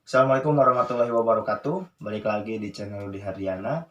Assalamualaikum warahmatullahi wabarakatuh. Balik lagi di channel Rudi Hardiana.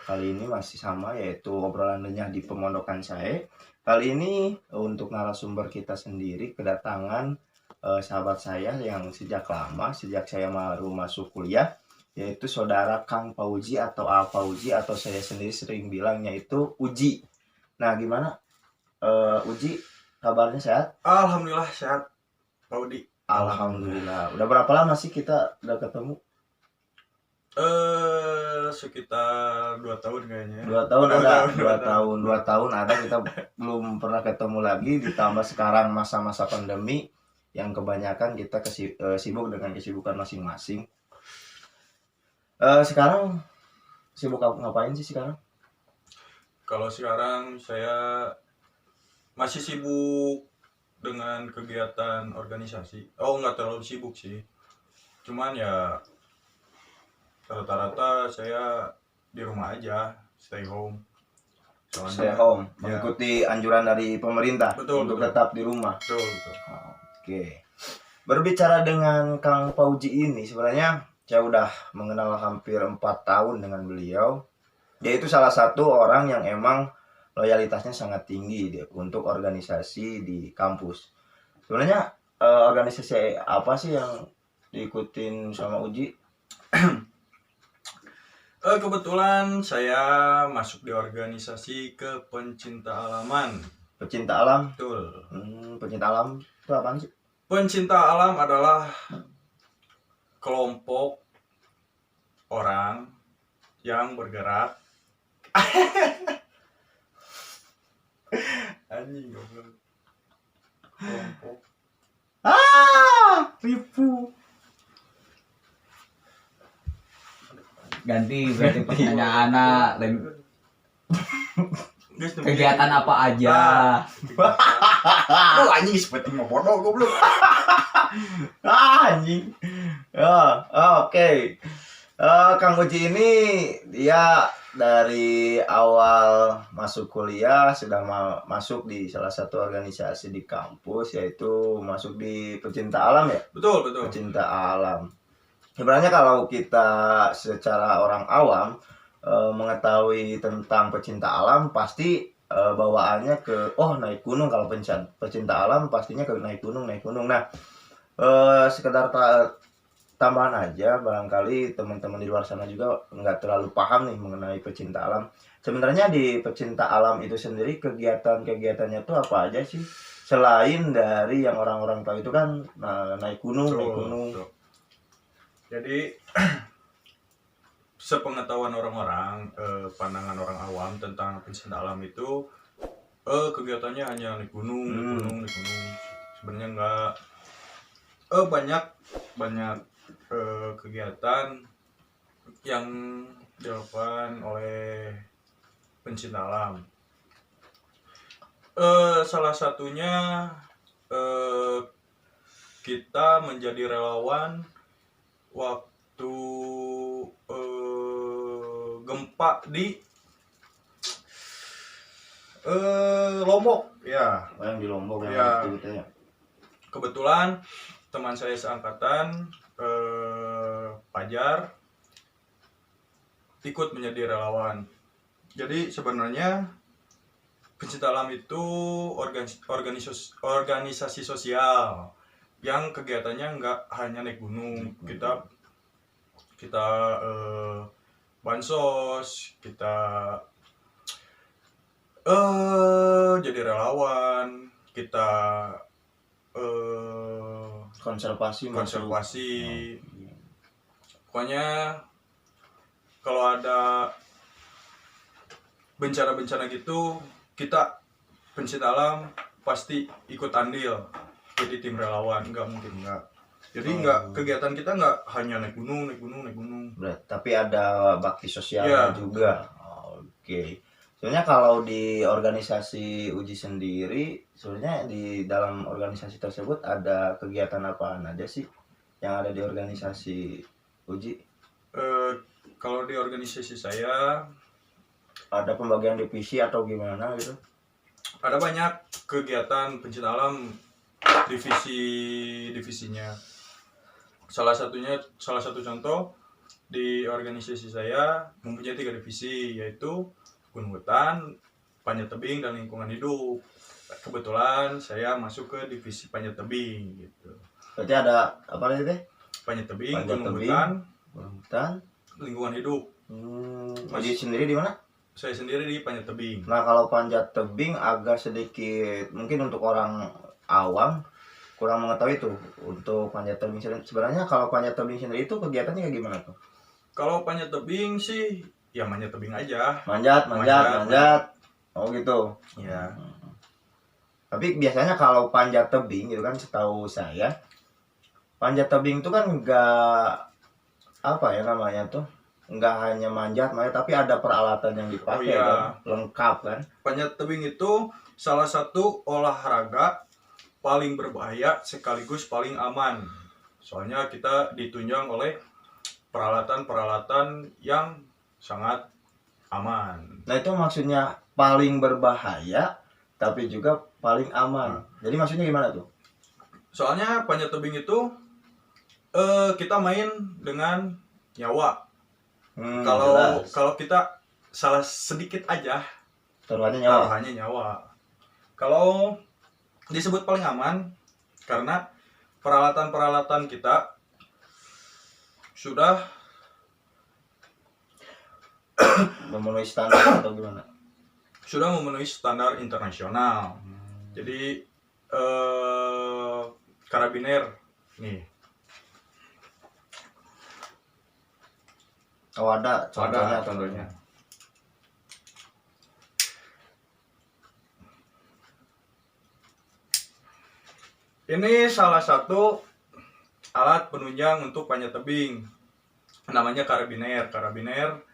Kali ini masih sama, yaitu obrolan renyah di pemondokan saya. Kali ini untuk narasumber kita sendiri kedatangan sahabat saya yang sejak lama, sejak saya baru masuk kuliah, yaitu saudara Kang Fauzi atau A Fauzi, atau saya sendiri sering bilangnya itu Uji. Nah, gimana Uji, kabarnya sehat? Alhamdulillah sehat, Pak Udi. Alhamdulillah. Udah berapa lama sih kita udah ketemu? Sekitar 2 tahun kayaknya. 2 tahun ada, 2 tahun ada, kita belum pernah ketemu lagi, ditambah sekarang masa-masa pandemi yang kebanyakan kita sibuk dengan kesibukan masing-masing. Sekarang sibuk ngapain sih sekarang? Kalau sekarang saya masih sibuk dengan kegiatan organisasi. Nggak terlalu sibuk sih. Cuman ya rata-rata saya di rumah aja, stay home. Stay home, mengikuti anjuran dari pemerintah untuk tetap di rumah. Betul. Oke. Berbicara dengan Kang Fauzi ini, sebenarnya saya udah mengenal hampir 4 tahun dengan beliau. Dia itu salah satu orang yang emang loyalitasnya sangat tinggi untuk organisasi di kampus. Sebenarnya organisasi apa sih yang diikutin sama Uji? Kebetulan saya masuk di organisasi Pencinta Alaman. Pecinta alam? Betul. Pecinta alam itu apaan sih? Pencinta alam adalah kelompok orang yang bergerak anjing goblok. Kelompok ribu. Ganti berarti pertanyaan kegiatan apa aja? Lu anjing seperti mau bodoh goblok. Anjing. Oke. Kang Uji ini dia dari awal masuk kuliah sudah masuk di salah satu organisasi di kampus, yaitu masuk di Pecinta Alam ya? Betul. Pecinta Alam. Sebenarnya kalau kita secara orang awam mengetahui tentang pecinta alam, pasti bawaannya ke naik gunung. Kalau pecinta alam pastinya ke naik gunung. Nah, sekedar tambahan aja, barangkali teman-teman di luar sana juga nggak terlalu paham nih mengenai pecinta alam. Sebenarnya di pecinta alam itu sendiri kegiatannya tuh apa aja sih? Selain dari yang orang-orang tahu itu kan naik gunung. Betul. Jadi sepengetahuan orang-orang, pandangan orang awam tentang pencinta alam itu kegiatannya hanya naik gunung. Sebenarnya enggak, banyak kegiatan yang dilakukan oleh pencinta alam. Salah satunya kita menjadi relawan waktu gempa di Lombok ya. Yang di Lombok ya. Gitu ya. Kebetulan teman saya seangkatan Fajar ikut menjadi relawan. Jadi sebenarnya Pencinta Alam itu organisasi sosial yang kegiatannya nggak hanya naik gunung. Kita bansos, kita jadi relawan, kita konservasi. Pokoknya kalau ada bencana gitu, kita pencinta alam pasti ikut andil jadi tim relawan. Enggak. Jadi kegiatan kita nggak hanya naik gunung. Tapi ada bakti sosialnya juga. Oke. Sebenarnya kalau di organisasi Uji sendiri, sebenarnya di dalam organisasi tersebut ada kegiatan apaan aja sih yang ada di organisasi Uji? Kalau di organisasi saya ada pembagian divisi atau gimana gitu? Ada banyak kegiatan pencinta alam divisinya. salah satu contoh di organisasi saya mempunyai 3 divisi, yaitu gunung hutan, panjat tebing, dan lingkungan hidup. Kebetulan saya masuk ke divisi panjat tebing gitu. Berarti ada apa tadi? Panjat tebing, Panjat gunung tebing, hutan, gunung hutan. lingkungan hidup. Jadi sendiri di mana? Saya sendiri di panjat tebing. Nah, kalau panjat tebing agak sedikit mungkin untuk orang awam kurang mengetahui tuh untuk panjat tebing sendiri. Sebenarnya kalau panjat tebing sendiri itu kegiatannya kayak gimana tuh? Kalau panjat tebing sih ya manjat tebing aja. Manjat. Oh gitu. Ya. Tapi biasanya kalau panjat tebing gitu kan, setahu saya panjat tebing itu kan enggak apa ya namanya tuh, enggak hanya manjat tapi ada peralatan yang dipakai kan, lengkap kan. Panjat tebing itu salah satu olahraga paling berbahaya sekaligus paling aman. Soalnya kita ditunjang oleh peralatan-peralatan yang sangat aman. Nah, itu maksudnya paling berbahaya tapi juga paling aman. Jadi maksudnya gimana tuh? Soalnya panjat tebing itu kita main dengan nyawa. Kalau kita salah sedikit aja, taruhannya nyawa. Kalau disebut paling aman karena peralatan-peralatan kita sudah memenuhi standar atau gimana? Sudah memenuhi standar internasional. Jadi karabiner nih. Oh, ada contohnya. Ini salah satu alat penunjang untuk panjat tebing. Namanya karabiner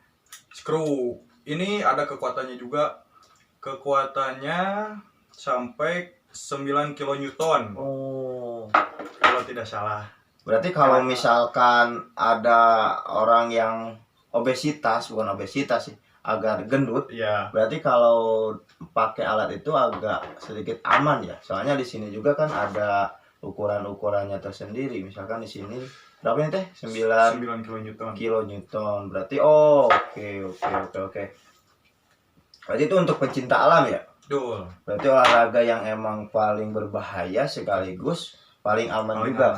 screw. Ini ada kekuatannya juga. Kekuatannya sampai 9 kN. Oh. Kalau tidak salah. Berarti kalau misalkan ada orang yang bukan obesitas sih, agak gendut, ya. Berarti kalau pakai alat itu agak sedikit aman ya. Soalnya di sini juga kan ada ukuran-ukurannya tersendiri. Misalkan di sini berapa ini teh? 9 kilonewton. Berarti oke. Berarti itu untuk pencinta alam ya? Betul. Berarti olahraga yang emang paling berbahaya sekaligus paling aman juga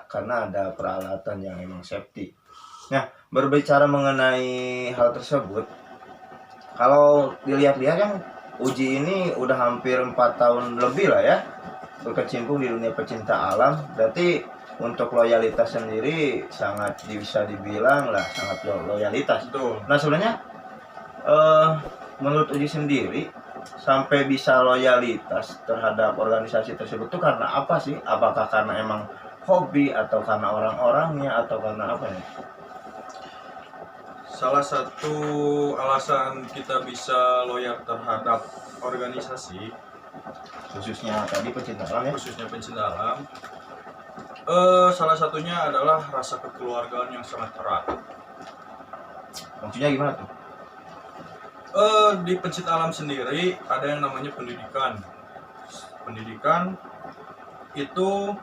karena ada peralatan yang emang safety. Nah, berbicara mengenai hal tersebut, kalau dilihat-lihat kan Uji ini udah hampir 4 tahun lebih lah ya berkecimpung di dunia pecinta alam. Berarti untuk loyalitas sendiri sangat bisa dibilang lah sangat loyalitas. Betul. Nah, sebenarnya menurut Uji sendiri sampai bisa loyalitas terhadap organisasi tersebut tuh karena apa sih? Apakah karena emang hobi atau karena orang-orangnya atau karena apa ya? Salah satu alasan kita bisa loyal terhadap organisasi, khususnya tadi pecinta alam ya? Khususnya pecinta alam, salah satunya adalah rasa kekeluargaan yang sangat erat. Maksudnya gimana tuh? Di pecinta alam sendiri ada yang namanya pendidikan. Pendidikan itu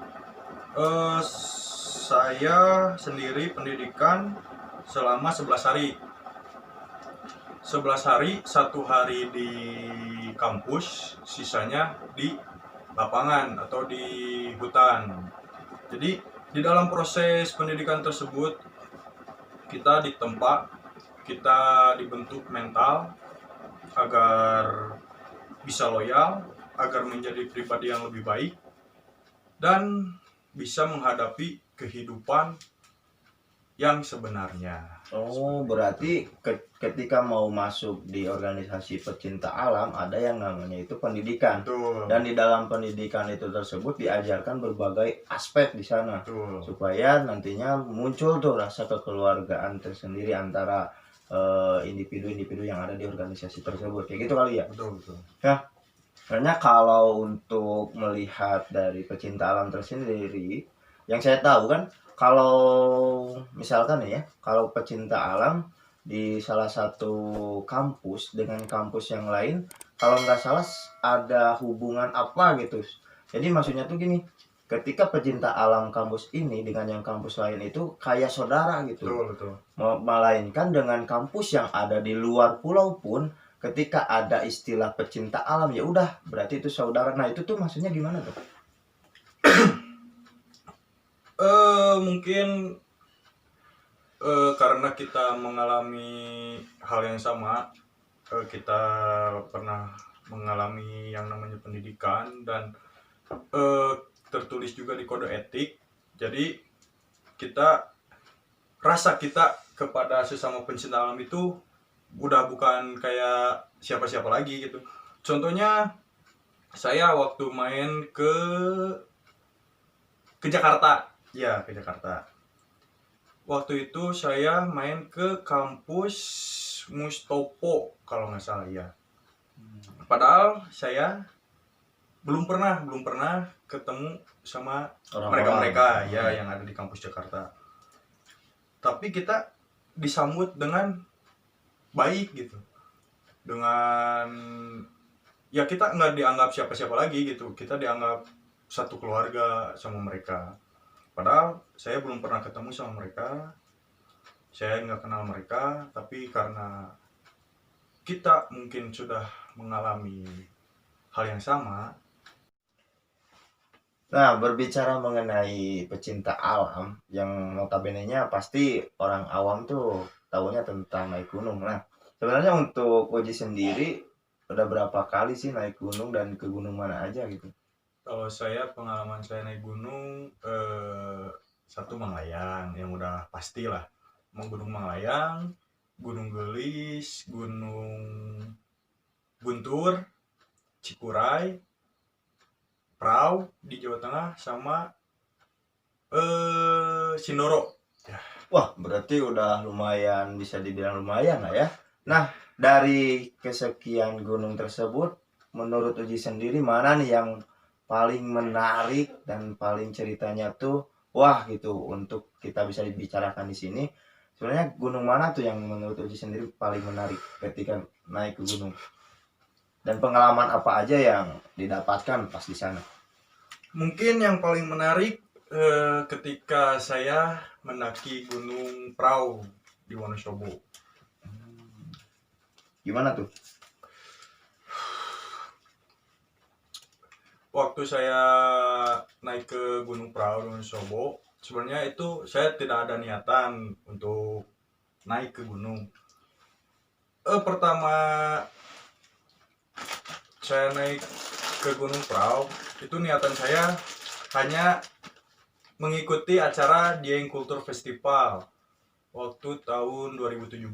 saya sendiri pendidikan selama 11 hari. 11 hari, 1 hari di kampus, sisanya di lapangan atau di hutan. Jadi di dalam proses pendidikan tersebut kita ditempa, kita dibentuk mental agar bisa loyal, agar menjadi pribadi yang lebih baik dan bisa menghadapi kehidupan yang sebenarnya. Oh, berarti ketika mau masuk di organisasi pecinta alam ada yang namanya itu pendidikan. Betul. Dan di dalam pendidikan itu tersebut diajarkan berbagai aspek di sana. Betul. Supaya nantinya muncul tuh rasa kekeluargaan tersendiri antara individu-individu yang ada di organisasi tersebut. Kayak gitu kali ya? Betul. Nah, karena kalau untuk melihat dari pecinta alam tersendiri, yang saya tahu kan kalau misalkan ya, kalau pecinta alam di salah satu kampus dengan kampus yang lain, kalau nggak salah ada hubungan apa gitu. Jadi maksudnya tuh gini, ketika pecinta alam kampus ini dengan yang kampus lain itu kayak saudara gitu. Betul. Melainkan dengan kampus yang ada di luar pulau pun ketika ada istilah pecinta alam ya udah berarti itu saudara. Nah itu tuh maksudnya gimana tuh? Mungkin karena kita mengalami hal yang sama, kita pernah mengalami yang namanya pendidikan dan tertulis juga di kode etik. Jadi rasa kita kepada sesama pencinta alam itu udah bukan kayak siapa-siapa lagi gitu. Contohnya saya waktu main ke Jakarta. Ya, ke Jakarta. Waktu itu saya main ke kampus Mustopo kalau nggak salah ya. Padahal saya belum pernah ketemu sama mereka ya yang ada di kampus Jakarta. Tapi kita disambut dengan baik gitu. Dengan ya kita nggak dianggap siapa-siapa lagi gitu. Kita dianggap satu keluarga sama mereka. Padahal saya belum pernah ketemu sama mereka, saya nggak kenal mereka, tapi karena kita mungkin sudah mengalami hal yang sama. Nah, berbicara mengenai pecinta alam yang notabene-nya pasti orang awam tuh tahunya tentang naik gunung. Nah, sebenarnya untuk Oji sendiri udah berapa kali sih naik gunung dan ke gunung mana aja gitu? Kalau pengalaman saya naik gunung, satu Manglayang yang udah pasti lah. Mau Gunung Manglayang, Gunung Gelis, Gunung Guntur, Cikuray, Prau di Jawa Tengah, sama Sindoro. Wah, berarti udah lumayan, bisa dibilang lumayan lah ya. Nah, dari kesekian gunung tersebut, menurut Uji sendiri mana nih yang paling menarik dan paling ceritanya tuh wah gitu untuk kita bisa dibicarakan di sini? Sebenarnya gunung mana tuh yang menurut Uji sendiri paling menarik ketika naik ke gunung? Dan pengalaman apa aja yang didapatkan pas di sana? Mungkin yang paling menarik ketika saya mendaki Gunung Prau di Wonosobo. Gimana tuh? Waktu saya naik ke Gunung Prau di Wonosobo, sebenarnya itu saya tidak ada niatan untuk naik ke gunung. Pertama saya naik ke Gunung Prau, itu niatan saya hanya mengikuti acara Dieng Kultur Festival waktu tahun 2017.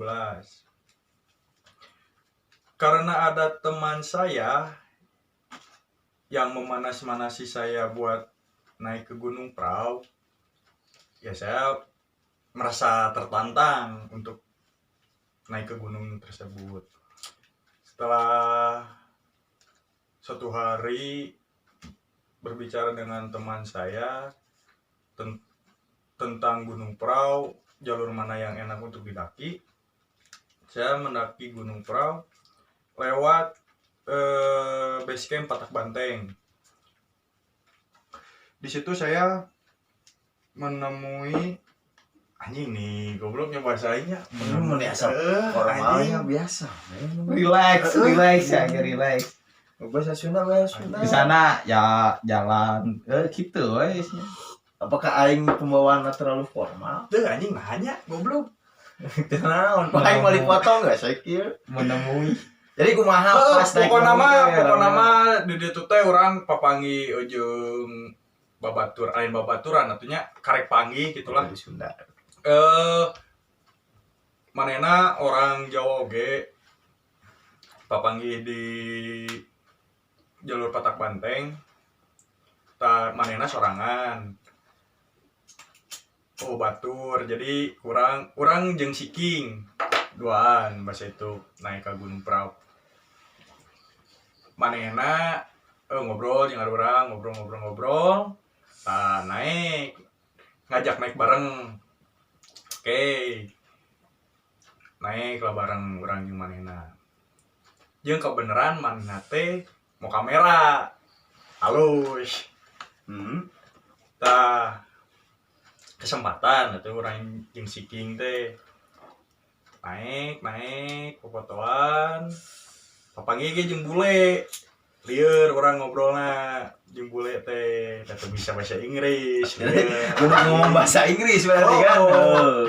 Karena ada teman saya yang memanas-manasi saya buat naik ke Gunung Prau, ya saya merasa tertantang untuk naik ke gunung tersebut. Setelah suatu hari berbicara dengan teman saya tentang Gunung Prau, jalur mana yang enak untuk didaki, saya mendaki Gunung Prau lewat base camp Patak Banteng. Di situ saya menemui anjing nih, gobloknya bahasanya. Formalnya biasa. Relax ya, relax. Bahasa Sunda, bahasa Sunda. Di sana ya jalan gitu wes. Apakah aing pembawaan terlalu formal? Tuh anjing nanya, goblok. Kenaon? Aing mau dipotong enggak saya kira? Menemui. Jadi kumaha pas naik pokok gunung nama di ditu teh urang papangi ujung lain babaturan atunya karek panggih gitulah di Sunda. Manena orang Jawa oge papanggih di jalur Patak Banteng. Manena sorangan. Oh batur, jadi kurang jeung siking duaan bahasa itu naik ke Gunung Prau. Manena ngobrol jeung urang, ngobrol. Ngajak naik bareng. Oke. Naik lah bareng urang jeung manena. Jeung kebeneran manena teh mau kamera. Halus. Tah kesempatan atau orang yang seeking teh naik fotoan papangi ge jeung bule lieur orang ngobrolna jeung bule teh datang bisa bahasa Inggris Kudu ngomong bahasa Inggris berarti kan. Oh.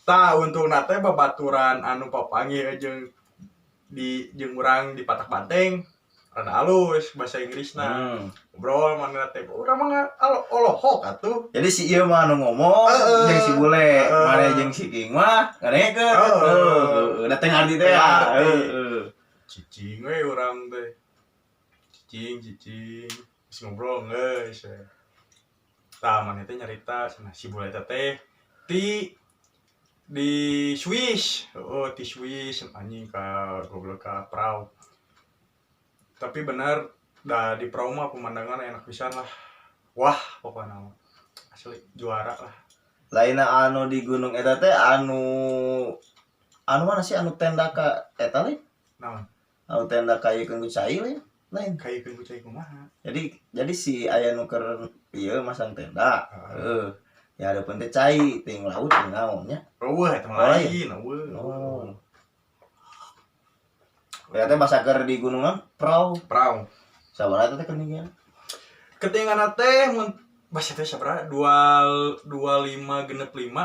Tah untuk nate babaturan anu papangi jeung urang di Patak Banteng rada halus bahasa Inggrisna. Ngobrol mana teh urang mah olohok atuh. Jadi si ieu mah anu ngomong jeung si bule, mane jeung si king mah ngarekeun. Dateng arti teh. Cicing we urang teh. Cicing geus ngobrol geus. Tah mane teh nyarita cenah si bule teh di Swiss. Oh, di Swiss anjing ka goblok ka Prau. Tapi benar di Prau mah pemandangan enak pisan lah. Wah, pokoknya asli juara lah. Laina anu di gunung eta teh anu mana sih anu tenda ka eta lain? Naon? Anu tenda ka ieu ku cai lain. Lain. Kayak kucai kumaha. Jadi si aya nu keur ieu masang tenda. Ya ada pun teh cai ting laut ting naonnya. Eueuh eta mah lain, eueuh. Oh. Ternyata masaker di gunungan Prau. Sabaraha teh keningan. Ketinggalan teh mun basa teh sabaraha 25 genep 5